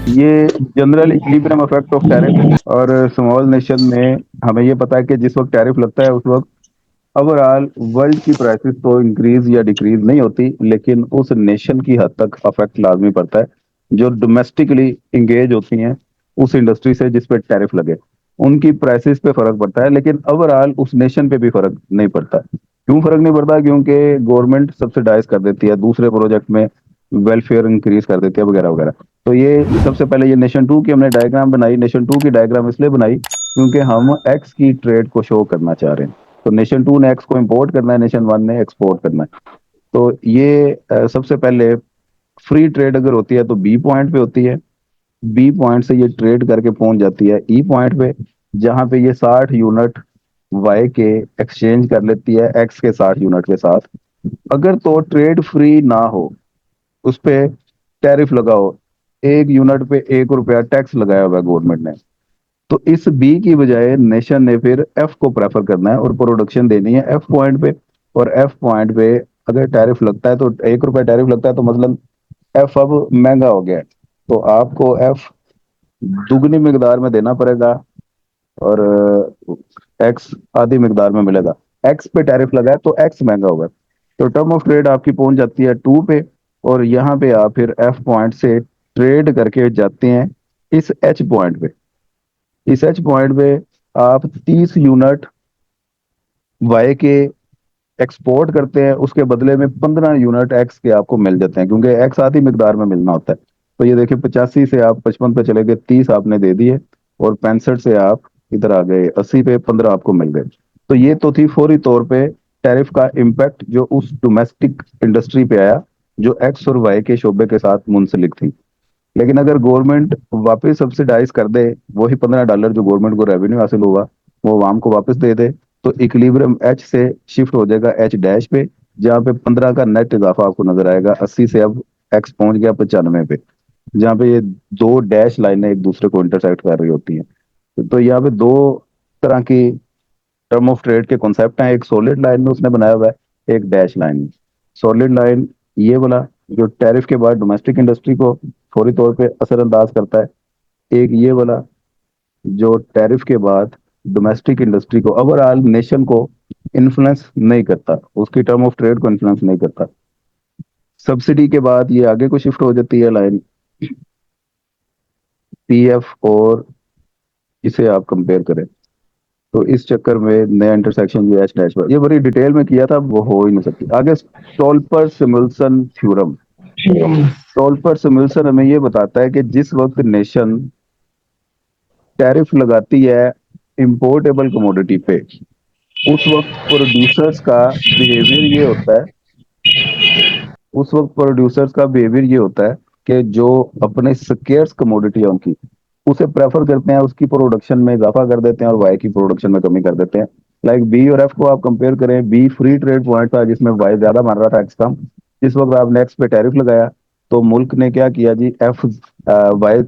ये general equilibrium effect of tariff. और small nation में हमें ये पता है कि जिस वक्त टैरिफ लगता है उस वक्त ओवरऑल वर्ल्ड की प्राइसेस तो इंक्रीज या डिक्रीज नहीं होती, लेकिन उस नेशन की हद तक अफेक्ट लाजमी पड़ता है जो डोमेस्टिकली इंगेज होती हैं उस इंडस्ट्री से जिस पे टैरिफ लगे। उनकी प्राइसेस पे फर्क पड़ता है, लेकिन ओवरऑल उस नेशन पे भी फर्क नहीं पड़ता। क्यों फर्क नहीं पड़ता? क्योंकि गवर्नमेंट सब्सिडाइज कर देती है दूसरे प्रोजेक्ट में, वेलफेयर इंक्रीज कर देती है वगैरह वगैरह। तो ये सबसे पहले ये नेशन टू की हमने डायग्राम बनाई। नेशन टू की डायग्राम इसलिए बनाई क्योंकि हम एक्स की ट्रेड को शो करना चाह रहे हैं। तो नेशन टू ने एक्स को इंपोर्ट करना है, नेशन वन ने एक्सपोर्ट करना है। तो ये सबसे पहले फ्री ट्रेड अगर होती है तो बी पॉइंट पे होती है। बी पॉइंट से ये ट्रेड करके पहुंच जाती है ई पॉइंट पे, जहां पे ये 60 यूनिट वाई के एक्सचेंज कर लेती है एक्स के 60 यूनिट के साथ। अगर तो ट्रेड फ्री ना हो, उस पे टैरिफ लगाओ, 1 यूनिट पे 1 रुपया टैक्स लगाया हुआ है गवर्नमेंट ने, तो इस बी की बजाय नेशन ने फिर एफ को प्रेफर करना है और प्रोडक्शन देनी है एफ पॉइंट पे। और एफ पॉइंट पे अगर टैरिफ लगता है तो 1 रुपया टैरिफ लगता है, तो मतलब एफ अब महंगा हो गया है, तो आपको एफ दुगनी मिकदार में देना पड़ेगा और एक्स आधी मिकदार में मिलेगा। एक्स पे टैरिफ लगा है तो एक्स महंगा होगा। तो टर्म ऑफ ट्रेड आपकी पहुंच जाती है टू पे, और यहाँ पे आप फिर एफ पॉइंट से ट्रेड करके जाते हैं इस एच पॉइंट पे। इस एच पॉइंट पे आप 30 यूनिट वाई के एक्सपोर्ट करते हैं, उसके बदले में 15 यूनिट एक्स के आपको मिल जाते हैं, क्योंकि एक्स आधी मिकदार में मिलना होता है। तो ये देखिए 85 से आप 55 पे चले गए, 30 आपने दे दिए, और 65 से आप इधर आ गए 80 पे, 15 आपको मिल गए। तो ये तो थी फौरी तौर पे टैरिफ का इम्पैक्ट जो उस डोमेस्टिक इंडस्ट्री पे आया जो एक्स और वाई के शोबे के साथ मुंसलिक थी। लेकिन अगर गवर्नमेंट वापस सब्सिडाइज कर दे, वही $15 जो गवर्नमेंट को रेवेन्यू हासिल हुआ वो वाम को वापस दे दे, तो इक्विलिब्रियम एच से शिफ्ट हो जाएगा एच डैश पे, जहाँ पे 15 का नेट इजाफा आपको नजर आएगा। 80 से अब एक्स पहुंच गया 95 पे, जहाँ पे ये दो डैश लाइनें एक दूसरे को इंटरसेक्ट कर रही होती हैं। तो यहाँ पे दो तरह की टर्म ऑफ ट्रेड के कॉन्सेप्ट हैं, एक सॉलिड लाइन में उसने बनाया हुआ है, एक डैश लाइन में। सॉलिड लाइन ये वाला जो टैरिफ के बाद डोमेस्टिक इंडस्ट्री को फौरी तौर पे असरअंदाज करता है। एक ये वाला जो टैरिफ के बाद डोमेस्टिक इंडस्ट्री को, ओवरऑल नेशन को इन्फ्लुएंस नहीं करता, उसकी टर्म ऑफ ट्रेड को इन्फ्लुएंस नहीं करता। सब्सिडी के बाद ये आगे को शिफ्ट हो जाती है लाइन पी एफ, और इसे आप कंपेयर करें तो इस चक्कर में नया इंटरसेक्शन जो एच डैश पर, ये बड़ी डिटेल में किया था, वो हो ही नहीं सकती आगे। स्टोल्पर सिमुल्सन थ्योरम। स्टोल्पर सिमुल्सन हमें ये बताता है कि जिस वक्त नेशन टैरिफ लगाती है इंपोर्टेबल कमोडिटी पे, उस वक्त प्रोड्यूसर्स का बिहेवियर ये होता है, उस वक्त प्रोड्यूसर्स का बिहेवियर ये होता है कि जो अपने स्केर्स कमोडिटी है उनकी, उसे प्रेफर करते हैं, उसकी प्रोडक्शन में इजाफा कर देते हैं और वाई की प्रोडक्शन में कमी कर देते हैं। लाइक बी और एफ को आप कंपेयर करें, बी फ्री ट्रेड पॉइंट था जिसमें वाई ज्यादा मान रहा था एक्स कम। जिस वक्त आपने एक्स पे टैरिफ लगाया तो मुल्क ने क्या किया जी, एफ वाई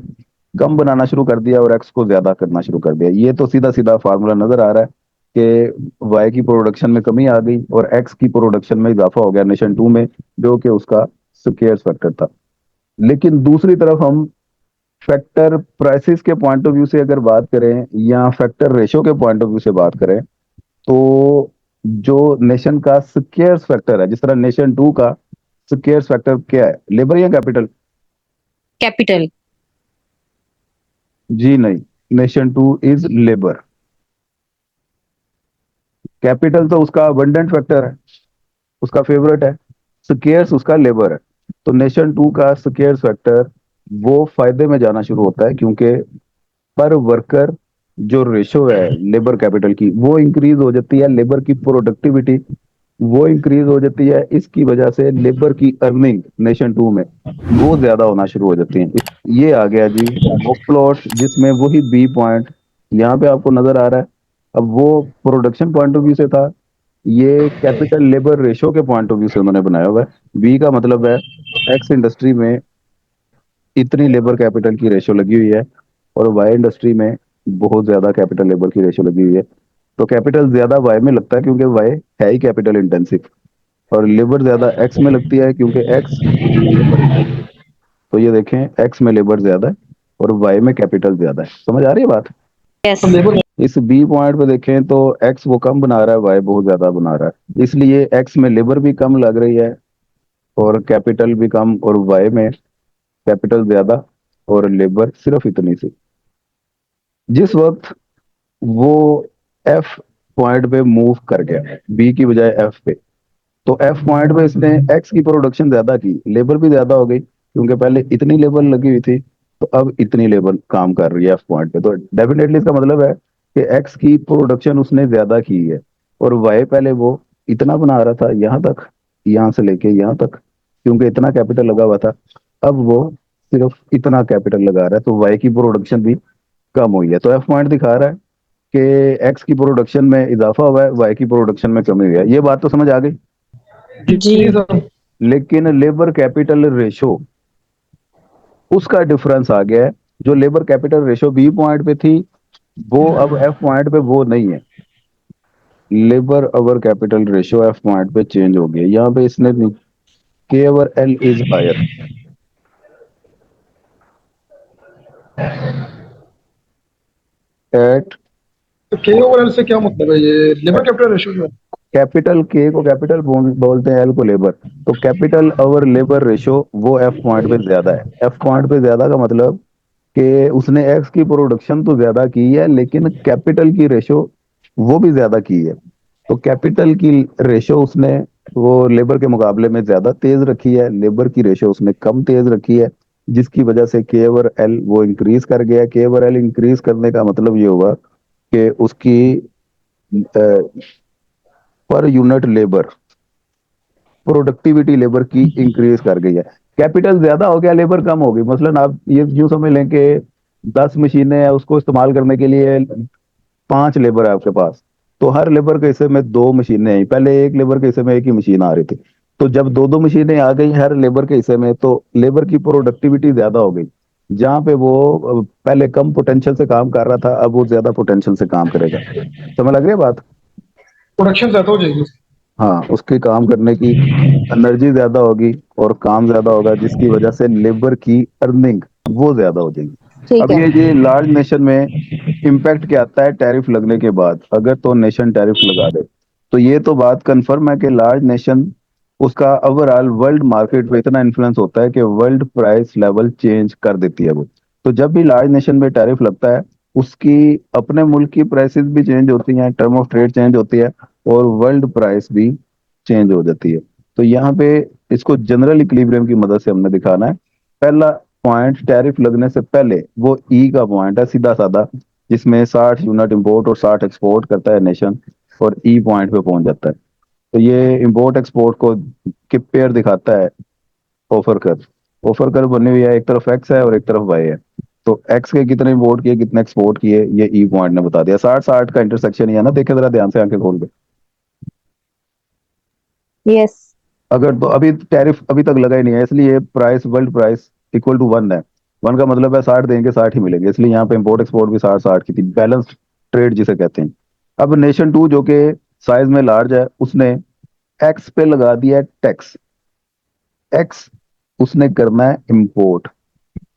कम बनाना शुरू कर दिया और एक्स को ज्यादा करना शुरू कर दिया। ये तो सीधा सीधा फार्मूला नजर आ रहा है कि वाई की प्रोडक्शन में कमी आ गई और एक्स की प्रोडक्शन में इजाफा हो गया नेशन टू में, जो कि उसका स्केर्स फैक्टर था। लेकिन दूसरी तरफ हम फैक्टर प्राइसेस के पॉइंट ऑफ व्यू से अगर बात करें या फैक्टर रेशो के पॉइंट ऑफ व्यू से बात करें, तो जो नेशन का स्केर्स फैक्टर है, जिस तरह नेशन टू का स्केर्स फैक्टर क्या है, लेबर या कैपिटल? कैपिटल। जी नहीं, nation two is labour. Capital तो उसका अबंडेंट फैक्टर है, उसका फेवरेट है। स्केर्स उसका लेबर है। तो नेशन टू का स्केर्स फैक्टर वो फायदे में जाना शुरू होता है, क्योंकि पर वर्कर जो रेशो है लेबर कैपिटल की वो इंक्रीज हो जाती है, लेबर की प्रोडक्टिविटी वो इंक्रीज हो जाती है। इसकी वजह से लेबर की अर्निंग नेशन टू में वो ज्यादा होना शुरू हो जाती है। ये आ गया जी वो प्लॉट जिसमें वही बी पॉइंट यहाँ पे आपको नजर आ रहा है। अब वो प्रोडक्शन पॉइंट ऑफ व्यू से था, ये कैपिटल लेबर रेशो के पॉइंट ऑफ व्यू से उन्होंने बनाया हुआ है। बी का मतलब है एक्स इंडस्ट्री में इतनी लेबर कैपिटल की रेशो लगी हुई है, और वाई इंडस्ट्री में बहुत ज्यादा कैपिटल लेबर की रेशो लगी हुई है। तो कैपिटल ज्यादा वाई में लगता है क्योंकि वाई है ही कैपिटल इंटेंसिव, और लेबर ज्यादा एक्स में लगती है क्योंकि एक्स लेबर इंटेंसिव। तो ये देखें एक्स में लेबर ज्यादा है और वाई में कैपिटल ज्यादा है। समझ आ रही है बात? यस। इस बी पॉइंट पे देखें तो एक्स वो कम बना रहा है, वाई बहुत ज्यादा बना रहा है, इसलिए एक्स में लेबर भी कम लग रही है और कैपिटल भी कम, और वाई में कैपिटल ज्यादा और लेबर सिर्फ इतनी सी। जिस वक्त वो एफ पॉइंट पे मूव कर गया बी की बजाय एफ पे, तो एफ पॉइंट पे इसने एक्स की प्रोडक्शन ज्यादा की, लेबर भी ज्यादा हो गई, क्योंकि पहले इतनी लेबर लगी हुई थी तो अब इतनी लेबर काम कर रही है एफ पॉइंट पे। तो डेफिनेटली इसका मतलब है कि एक्स की प्रोडक्शन उसने ज्यादा की है, और वाई पहले वो इतना बना रहा था यहाँ तक, यहाँ से लेके यहाँ तक, क्योंकि इतना कैपिटल लगा हुआ था। अब वो सिर्फ इतना कैपिटल लगा रहा है, तो वाई की प्रोडक्शन भी कम हुई है। तो एफ पॉइंट दिखा रहा है कि एक्स की प्रोडक्शन में इजाफा हुआ है, वाई की प्रोडक्शन में कमी हुई है। ये बात तो समझ आ गई? जी। लेकिन लेबर कैपिटल रेशो उसका डिफरेंस आ गया है। जो labour capital ratio B point पे थी वो अब एफ पॉइंट पे वो नहीं है। Labour over capital ratio F point पे चेंज हो गया। यहाँ पे इसने K over L is higher at तो के ओवर एल से क्या मतलब है? ये लेबर कैपिटल रेशियो जो है। कैपिटल के को कैपिटल बोलते हैं, एल को लेबर। तो कैपिटल ओवर लेबर रेशो वो एफ पॉइंट पे ज्यादा है। एफ पॉइंट पे ज्यादा का मतलब कि उसने एक्स की प्रोडक्शन तो ज्यादा की है लेकिन कैपिटल की रेशो वो भी ज्यादा की है। तो कैपिटल की रेशो उसने वो लेबर के मुकाबले में ज्यादा तेज रखी है, लेबर की रेशो उसने कम तेज रखी है, जिसकी वजह से के ओवर एल वो इंक्रीज कर गया। के ओवर एल इंक्रीज करने का मतलब ये हुआ कि उसकी per unit labour productivity labour की इंक्रीज कर गई है। कैपिटल ज्यादा हो गया, लेबर कम हो गई। मसलन आप ये यूं समझ लें कि 10 मशीनें हैं, उसको इस्तेमाल करने के लिए 5 लेबर है आपके पास, तो हर लेबर के हिस्से में 2 मशीनें आई। पहले एक लेबर के हिस्से में एक ही मशीन आ रही थी, तो जब 2 2 मशीनें आ गई हर लेबर के हिस्से में, तो लेबर की प्रोडक्टिविटी ज्यादा हो गई। जहाँ पे वो पहले कम पोटेंशियल से काम कर रहा था, अब वो ज्यादा पोटेंशियल से काम करेगा। समझ लग रही है बात? प्रोडक्शन ज्यादा हो जाएगी उसकी। हाँ, उसके काम करने की एनर्जी ज्यादा होगी और काम ज्यादा होगा, जिसकी वजह से लेबर की अर्निंग वो ज्यादा हो जाएगी। ठीक अब है। ये लार्ज नेशन में इम्पैक्ट क्या आता है टैरिफ लगने के बाद? अगर तो नेशन टैरिफ लगा दे तो ये तो बात कंफर्म है कि लार्ज नेशन उसका ओवरऑल वर्ल्ड मार्केट पे इतना इन्फ्लुएंस होता है कि वर्ल्ड प्राइस लेवल चेंज कर देती है वो। तो जब भी लार्ज नेशन में टैरिफ लगता है उसकी अपने मुल्क की प्राइसेस भी चेंज होती हैं, टर्म ऑफ ट्रेड चेंज होती है और वर्ल्ड प्राइस भी चेंज हो जाती है। तो यहाँ पे इसको जनरल इक्विलिब्रियम की मदद से हमने दिखाना है। पहला पॉइंट टैरिफ लगने से पहले वो ई का पॉइंट है सीधा साधा, जिसमें 60 यूनिट इंपोर्ट और 60 एक्सपोर्ट करता है नेशन, और ई पॉइंट पे पहुंच जाता है। तो ये इंपोर्ट एक्सपोर्ट को के पेयर दिखाता है ऑफर कर। ऑफर कर बनी हुई है, एक तरफ एक्स है और एक तरफ वाई है। तो एक्स के कितने इंपोर्ट किए कितने एक्सपोर्ट किए ये ई पॉइंट ने बता दिया। 60 60 का इंटरसेक्शन ही है ना, देखे जरा ध्यान से आंखें खोल के। यस। अगर तो अभी टैरिफ अभी तक लगा ही नहीं है, इसलिए price world price equal to 1 है। 1 का मतलब है 60 देंगे 60 ही मिलेंगे, इसलिए यहाँ पे इंपोर्ट एक्सपोर्ट भी 60 60 की थी, बैलेंस्ड ट्रेड जिसे कहते हैं। अब नेशन टू जो कि साइज में लार्ज है, उसने एक्स पे लगा दिया टैक्स। एक्स उसने करना है इंपोर्ट,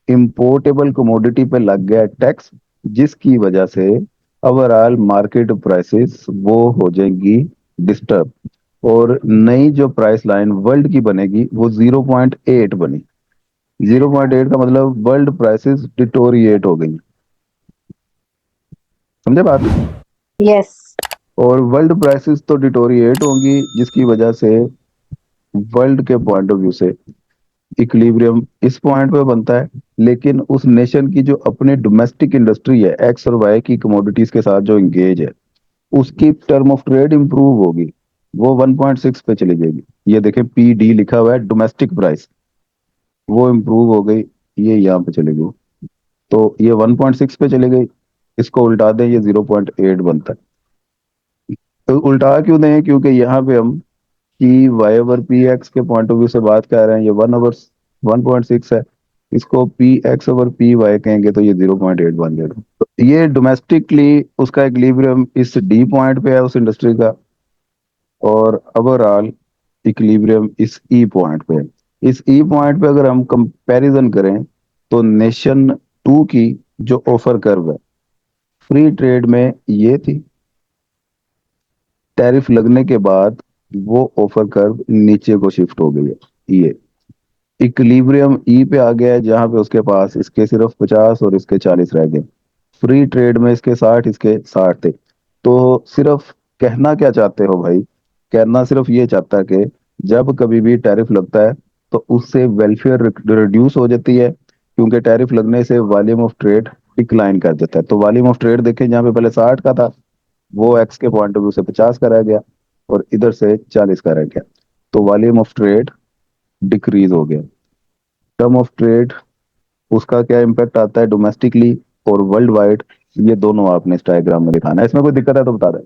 इंपोर्टेबल कमोडिटी पे लग गया टैक्स, जिसकी वजह से ओवरऑल मार्केट प्राइसेस वो हो जाएंगी डिस्टर्ब, और नई जो प्राइस लाइन वर्ल्ड की बनेगी वो 0.8 बनी। 0.8 का मतलब वर्ल्ड प्राइसेस डिटोरिएट हो गई। समझे बात? यस। और वर्ल्ड प्राइसेस तो डिटोरिएट होंगी, जिसकी वजह से वर्ल्ड के पॉइंट ऑफ व्यू से इक्विलिब्रियम इस पॉइंट पे बनता है। लेकिन उस नेशन की जो अपनी डोमेस्टिक इंडस्ट्री है एक्स और वाई की कमोडिटीज के साथ जो इंगेज है, उसकी टर्म ऑफ ट्रेड इंप्रूव होगी, वो 1.6 पे चली जाएगी। ये देखें पी डी लिखा हुआ है, डोमेस्टिक प्राइस वो इंप्रूव हो गई, ये यहाँ पे चली गई, तो ये 1.6 पे चली गई। इसको उल्टा दें ये 0.8 बनता है। तो उल्टा क्यों दें? क्योंकि यहाँ पे हम P Y over P X के पॉइंट ऑफ व्यू से बात कर रहे हैं। ये 1/1.6 है, इसको P X over P Y कहेंगे तो ये 0.8 बन जाएगा। तो ये डोमेस्टिकली उसका इक्विलिब्रियम इस डी पॉइंट पे है उस इंडस्ट्री का, और ओवरऑल इक्विलिब्रियम इस ई पॉइंट पे है। इस ई पॉइंट पे अगर हम कंपैरिजन करें तो नेशन टू की जो ऑफर कर्व है, फ्री ट्रेड में ये थी, टैरिफ लगने के बाद वो ऑफर कर्व नीचे को शिफ्ट हो गई है, ये इक्विलिब्रियम ई पे आ गया है, जहां पे उसके पास इसके सिर्फ 50 और इसके 40 रह गए। फ्री ट्रेड में इसके 60, इसके 60 थे। तो सिर्फ कहना क्या चाहते हो भाई? कहना सिर्फ ये चाहता है कि जब कभी भी टैरिफ लगता है तो उससे वेलफेयर रिड्यूस हो जाती है, क्योंकि टैरिफ लगने से वॉल्यूम ऑफ ट्रेड डिक्लाइन कर देता है। तो वॉल्यूम ऑफ ट्रेड देखें, जहाँ पे पहले 60 का था, वो एक्स के पॉइंट ऑफ व्यू से 50 का रह गया, और इधर से 40 का रह गया। तो वॉल्यूम ऑफ ट्रेड डिक्रीज हो गया। टर्म ऑफ ट्रेड, उसका क्या इम्पैक्ट आता है डोमेस्टिकली और वर्ल्ड वाइड, ये दोनों आपने इस डायग्राम में दिखाना है। इसमें कोई दिक्कत है तो बता दें।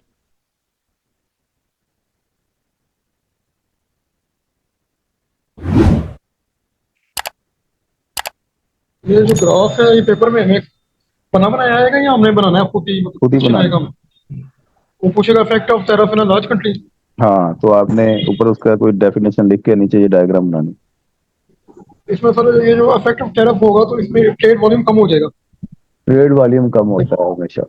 ये जो ग्राफ है ये पेपर में हमें बना बनाया आएगा या हमने बनाना है खुद ही, मतलब खुद ही पूछेगा बनाना। आएगा हमें? वो पूछेगा effect of tariff in large country. हाँ, तो आपने ऊपर उसका कोई डेफिनेशन लिख के नीचे ये डायग्राम बनानी। इसमें सर ये जो इफेक्ट ऑफ टैरिफ होगा तो इसमें ट्रेड वॉल्यूम कम हो जाएगा, ट्रेड वॉल्यूम कम होता है हमेशा।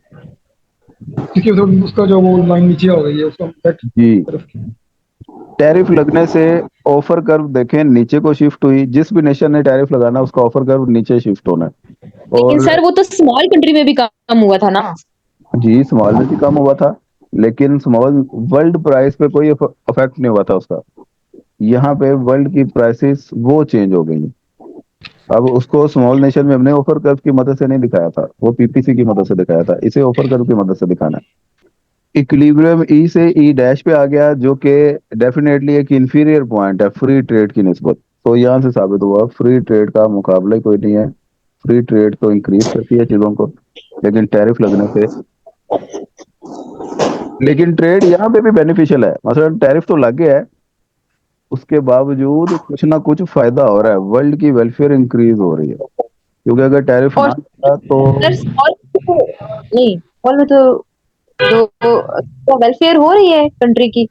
क्योंकि उसका जो वो लाइन नीचे आ गई है उसका इफेक्ट जी, टैरिफ की। टैरिफ लगने से ऑफर कर्व देखें नीचे को शिफ्ट हुई। जिस भी नेशन ने टैरिफ लगाना, उसका ऑफर कर्व नीचे शिफ्ट होना है। लेकिन और सर वो तो स्मॉल कंट्री में भी कम हुआ था ना। जी, स्मॉल में भी कम हुआ था, लेकिन स्मॉल वर्ल्ड प्राइस पे कोई अफेक्ट नहीं हुआ था उसका। यहाँ पे वर्ल्ड की प्राइसेस वो चेंज हो गई हैं। अब उसको स्मॉल नेशन में हमने ऑफर कर्व की मदद से नहीं दिखाया था, वो पीपीसी की मदद से दिखाया था। इसे ऑफर कर्व की मदद से दिखाना है। इक्विलिब्रियम ई से ई डैश पे आ गया, जो कि डेफिनेटली एक इंफीरियर पॉइंट है फ्री ट्रेड की निस्बत। तो यहाँ से साबित हुआ फ्री ट्रेड का मुकाबला ही कोई नहीं है। फ्री ट्रेड तो इंक्रीज करती है चीजों को, लेकिन टैरिफ लगने से, लेकिन ट्रेड यहाँ पे भी बेनिफिशियल है। मतलब टैरिफ तो लग गया है, उसके बावजूद कुछ ना कुछ फायदा हो रहा है, वर्ल्ड की वेलफेयर इंक्रीज हो रही है। क्योंकि अगर टैरिफ और ना था तो सर स्मॉल नहीं, स्मॉल में तो वेलफेयर हो रही है कंट्री की।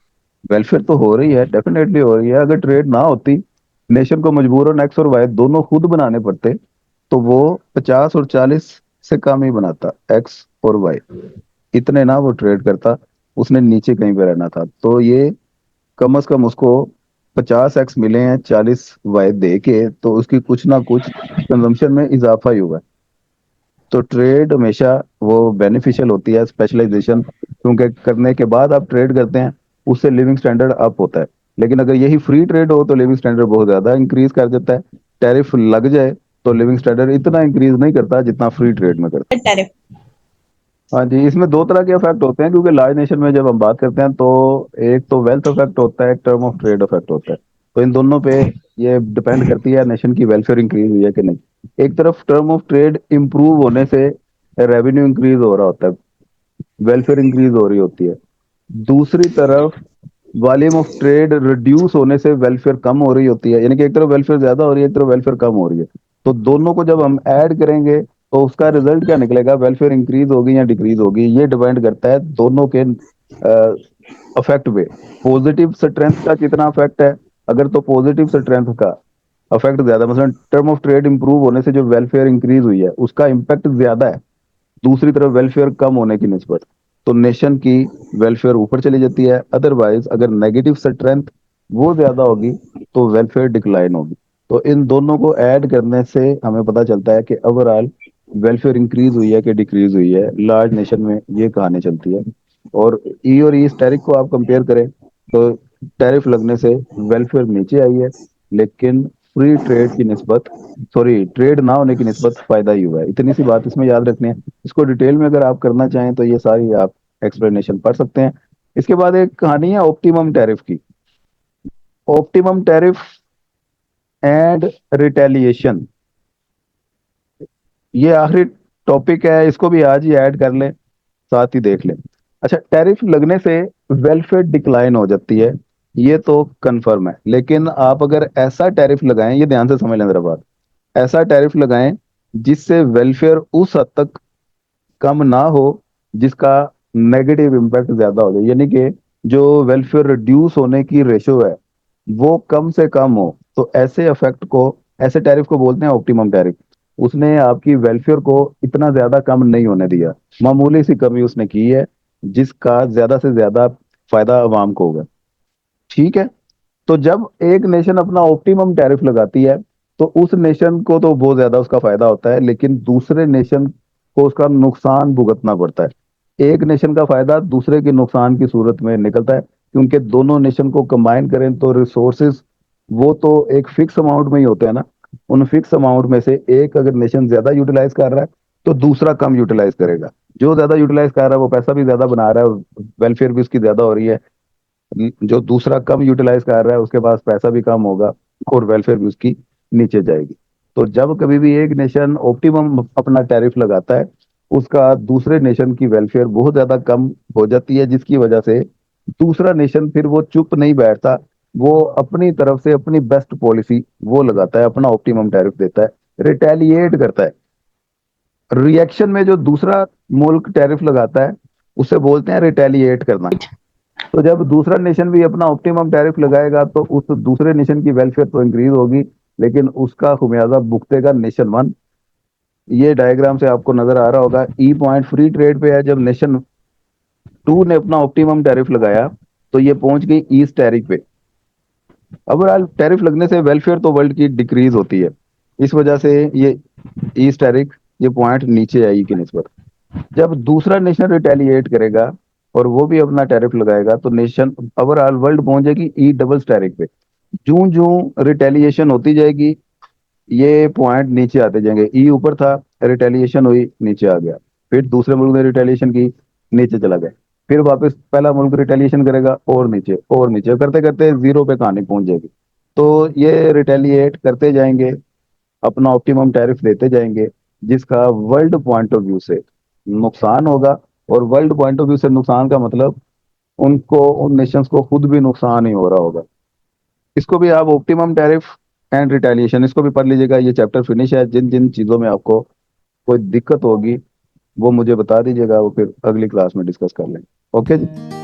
वेलफेयर तो हो रही है, डेफिनेटली हो रही है। अगर ट्रेड ना होती, नेशन को मजबूरन एक्स और वाई दोनों खुद बनाने पड़ते, तो वो 50 और 40 से कम ही बनाता, एक्स और वाई इतने ना वो ट्रेड करता। उसने नीचे कहीं पे रहना था। तो ये कम से कम उसको 50 एक्स मिले हैं 40 वाई दे के, तो उसकी कुछ ना कुछ कंजम्पशन में इजाफा ही हुआ है। तो ट्रेड हमेशा वो बेनिफिशियल होती है, स्पेशलाइजेशन क्योंकि करने के बाद आप ट्रेड करते हैं, उससे लिविंग स्टैंडर्ड अप होता है। लेकिन अगर यही फ्री ट्रेड हो तो लिविंग स्टैंडर्ड बहुत ज्यादा इंक्रीज कर देता है। टैरिफ लग जाए तो लिविंग स्टैंडर्ड इतना इंक्रीज नहीं करता जितना फ्री ट्रेड में करता टैरिफ। है। हाँ जी, इसमें दो तरह के इफेक्ट होते हैं, क्योंकि लार्ज नेशन में जब हम बात करते हैं तो एक तो वेल्थ इफेक्ट होता है, एक टर्म ऑफ ट्रेड इफेक्ट होता है। तो इन दोनों पे ये डिपेंड करती है नेशन की वेलफेयर इंक्रीज हुई है कि नहीं। एक तरफ टर्म ऑफ ट्रेड इंप्रूव होने से रेवेन्यू इंक्रीज हो रहा होता है, वेलफेयर इंक्रीज हो रही होती है। दूसरी तरफ वॉल्यूम ऑफ ट्रेड रिड्यूस होने से वेलफेयर कम हो रही होती है, यानी कि एक तरफ वेलफेयर ज्यादा हो रही है, एक तरफ वेलफेयर कम हो रही है। तो दोनों को जब हम ऐड करेंगे तो उसका रिजल्ट क्या निकलेगा, वेलफेयर इंक्रीज होगी या डिक्रीज होगी, ये डिपेंड करता है दोनों के अफेक्ट पे। पॉजिटिव स्ट्रेंथ का कितना अफेक्ट है, अगर तो पॉजिटिव स्ट्रेंथ का अफेक्ट ज्यादा, मतलब टर्म ऑफ ट्रेड इंप्रूव होने से जो वेलफेयर इंक्रीज हुई है उसका इम्पैक्ट ज्यादा है, दूसरी तरफ वेलफेयर कम होने की निस्बत, तो नेशन की वेलफेयर ऊपर चली जाती है। अदरवाइज अगर नेगेटिव स्ट्रेंथ वो ज्यादा होगी तो वेलफेयर डिक्लाइन होगी। तो इन दोनों को ऐड करने से हमें पता चलता है कि ओवरऑल वेलफेयर इंक्रीज हुई है कि डिक्रीज हुई है। लार्ज नेशन में ये कहानी चलती है। और ई और ई टैरिफ को आप कंपेयर करें तो टैरिफ लगने से वेलफेयर नीचे आई है, लेकिन फ्री ट्रेड की निस्बत, सॉरी ट्रेड ना होने की निस्बत फायदा ही हुआ है। इतनी सी बात इसमें याद रखनी है। इसको डिटेल में अगर आप करना चाहें तो ये सारी आप एक्सप्लेनेशन पढ़ सकते हैं। इसके बाद एक कहानी है ऑप्टिमम टैरिफ की। ऑप्टिमम टैरिफ एंड रिटेलिएशन, ये आखिरी टॉपिक है, इसको भी आज ही ऐड कर लें, साथ ही देख लें। अच्छा, टैरिफ लगने से वेलफेयर डिक्लाइन हो जाती है, ये तो कंफर्म है। लेकिन आप अगर ऐसा टैरिफ लगाएं, ये ध्यान से समझ लें जरा बात, ऐसा टैरिफ लगाएं जिससे वेलफेयर उस हद तक कम ना हो जिसका नेगेटिव इम्पैक्ट ज्यादा हो जाए, यानी कि जो वेलफेयर रिड्यूस होने की रेशो है वो कम से कम हो, तो ऐसे इफेक्ट को, ऐसे टैरिफ को बोलते हैं ऑप्टिमम टैरिफ। उसने आपकी वेलफेयर को इतना ज्यादा कम नहीं होने दिया, मामूली सी कमी उसने की है, जिसका ज्यादा से ज्यादा फायदा अवाम को होगा। ठीक है। तो जब एक नेशन अपना ऑप्टिमम टैरिफ लगाती है तो उस नेशन को तो बहुत ज्यादा उसका फायदा होता है, लेकिन दूसरे नेशन को उसका नुकसान भुगतना पड़ता है। एक नेशन का फायदा दूसरे के नुकसान की सूरत में निकलता है, क्योंकि दोनों नेशन को कंबाइन करें तो रिसोर्सेज वो तो एक फिक्स अमाउंट में ही होते हैं ना। उन फिक्स अमाउंट में से एक अगर नेशन ज्यादा यूटिलाइज कर रहा है तो दूसरा कम यूटिलाइज करेगा। जो ज्यादा यूटिलाइज कर रहा है वो पैसा भी ज्यादा बना रहा है और वेलफेयर भी उसकी ज्यादा हो रही है। जो दूसरा कम यूटिलाइज कर रहा है उसके पास पैसा भी कम होगा और वेलफेयर भी उसकी नीचे जाएगी। तो जब कभी भी एक नेशन ऑप्टिमम अपना टैरिफ लगाता है, उसका दूसरे नेशन की वेलफेयर बहुत ज्यादा कम हो जाती है, जिसकी वजह से दूसरा नेशन फिर वो चुप नहीं बैठता, वो अपनी तरफ से अपनी बेस्ट पॉलिसी वो लगाता है, अपना ऑप्टिमम टैरिफ देता है, रिटेलिएट करता है। रिएक्शन में जो दूसरा मुल्क टैरिफ लगाता है उसे बोलते हैं रिटेलिएट करना। तो जब दूसरा नेशन भी अपना ऑप्टिमम टैरिफ लगाएगा तो उस दूसरे नेशन की वेलफेयर तो इंक्रीज होगी, लेकिन उसका खुमियाजा भुगतेगा नेशन वन। ये डायग्राम से आपको नजर आ रहा होगा, ई पॉइंट फ्री ट्रेड पे है। जब नेशन टू ने अपना ऑप्टिमम टैरिफ लगाया तो ये पहुंच गई ईस्ट टैरिफ पे। ओवरऑल टैरिफ लगने से वेलफेयर तो वर्ल्ड की डिक्रीज होती है, इस वजह से ये ईस्ट टैरिफ ये पॉइंट नीचे आई की निस्बत। जब दूसरा नेशन रिटेलिएट करेगा और वो भी अपना टैरिफ लगाएगा तो नेशन ओवरऑल वर्ल्ड पहुंच जाएगी ई डबल टैरिफ पे। जूं जूं रिटेलिएशन होती जाएगी ये पॉइंट नीचे आते जाएंगे। ई ऊपर था, रिटेलिएशन हुई, नीचे आ गया। फिर दूसरे मुल्क ने रिटेलिएशन की, नीचे चला गया। फिर वापस पहला मुल्क रिटेलिएशन करेगा और नीचे करते करते जीरो पे कहानी पहुंच जाएगी। तो ये रिटेलिएट करते जाएंगे, अपना ऑप्टिमम टैरिफ देते जाएंगे, जिसका वर्ल्ड पॉइंट ऑफ व्यू से नुकसान होगा। और वर्ल्ड पॉइंट ऑफ व्यू से नुकसान का मतलब उनको, उन नेशंस को खुद भी नुकसान ही हो रहा होगा। इसको भी आप ऑप्टिमम टैरिफ एंड रिटेलिएशन इसको भी पढ़ लीजिएगा, ये चैप्टर फिनिश है। जिन जिन चीज़ों में आपको कोई दिक्कत होगी वो मुझे बता दीजिएगा, वो फिर अगली क्लास में डिस्कस कर लेंगे। ओके जी।